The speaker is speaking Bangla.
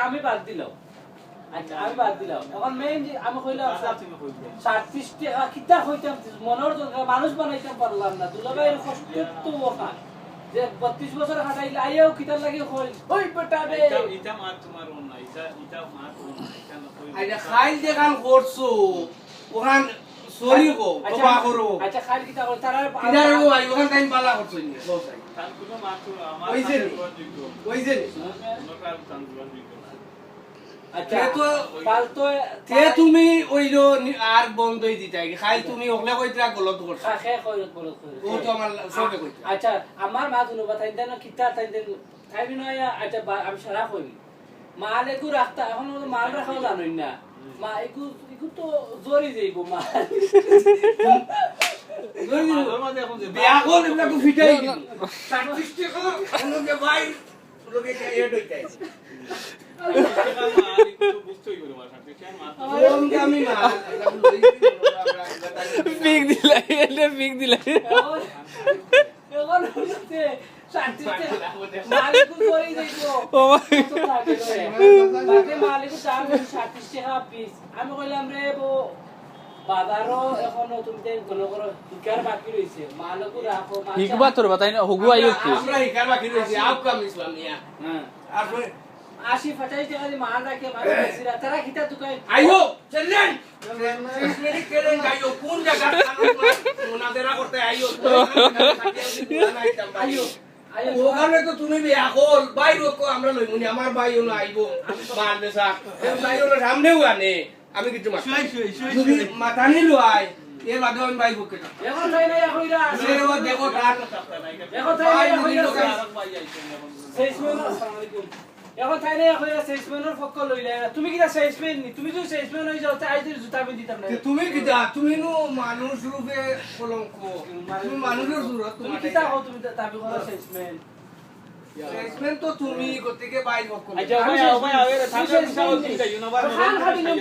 আমি বাদ দিলাম। আচ্ছা আমি বাদ দিলাম। এখন মেইন যে আমি কইলাম 37 টাকা কিতা কইতাম মনের দরকার মানুষ বানাইতাম পারলাম না। দুলাভাইয়ের কষ্ট তো ওখান যে 32 বছর খাটাইলে আইও কিতার লাগি কই ওই বেটা রে এটা মার তোমার ওন না এটা মার ওন না এটা না কই আইডা খাইল যে গান করছো ওখান সরি গো বাবা করো আচ্ছা খাইল কিতা কই তারা ইদার গো আই ওখান টাইম পালা করছো নি বসাই তার কোনো মার তো আমার কইছে নি কইছে নি লোকাল তানগুলো দিতো আচ্ছা তে তো কাল তো তে তুমি ওইলো আর বন্ধই দিতাই খাইল তুমি ওগলা কইতরা গলত করছো খাখে কই বলত কই ও তো আমার সবে কইতা আচ্ছা আমার মা দুনো বাতাই দেন কিতা তাই দেন তাইবি নয়া আচ্ছা আমি সারা কই মাল একু রাখতা এখন মাল রাখাও জানোই না মা একু তো জরি যাইব মা মাঝে মাঝে এখন যে বিয়া কল এগুলা তো ফিটাই দিল 37 টাকা ওনকে ভাই লোকে এড হইতাই বুঝতেই পারে মার সাথে কেন মার ওনকে আমি না পিক দিলা এটা পিক দিলা এখন হচ্ছে 37 মালিকু জরি যাইব ও বাকি মালিকু দাম 37 টাকা পিস আমি কইলাম রে বো বাজারও এখনো তুমি তাই কোন করো হিকার বাকি রইছে মালিকু রাখো হিকবা তোর বাতাই না হগু আইও কি আমরা হিকার বাকি রইছি আপকাম ইসলামিয়া হ্যাঁ তারপরে 80-85 টাকা দিয়ে মাল রাখে মাল বেচিরা তারা কিতা দোকান আইও চলেন মেরি কেলেন গাইও কোন জায়গা মুনাদেরা করতে আইও আইও আইও ওখানে তো তুমি বিয়া কল বাইরে কো আমরা লইমুনি আমার ভাইও না আইবো মাল বেচা বাইরে না সামনেও আনে আমি কিছু মাছ যদি মাথা নিলো আই এর বাদে আমি বাইবো কেটা এখন তাই না কইরা সেও দেখো কার এখন তাই না কইরা আরেক ভাই আইছেন এখন সেলসম্যান আসসালামু আলাইকুম এখন তাই না কইরা সেলসম্যানের পক্ষ লইলা তুমি কিটা সেলসম্যান নি তুমি যদি সেলসম্যান হই যাও তাই আইদের জুতা বিন দিতাম না তুমি কি যা তুমি নো মানুষ রূপে কলঙ্ক তুমি মানুষের সুরত তুমি তুমি কিটা হও তুমি দাবি করো সেলসম্যান সেলসম্যান তো তুমি গতিকে বাইর বক আচ্ছা ভাই ভাই আরে থাকলে দিশা হচ্ছে ইউনিভার্সিটি খান খাবি না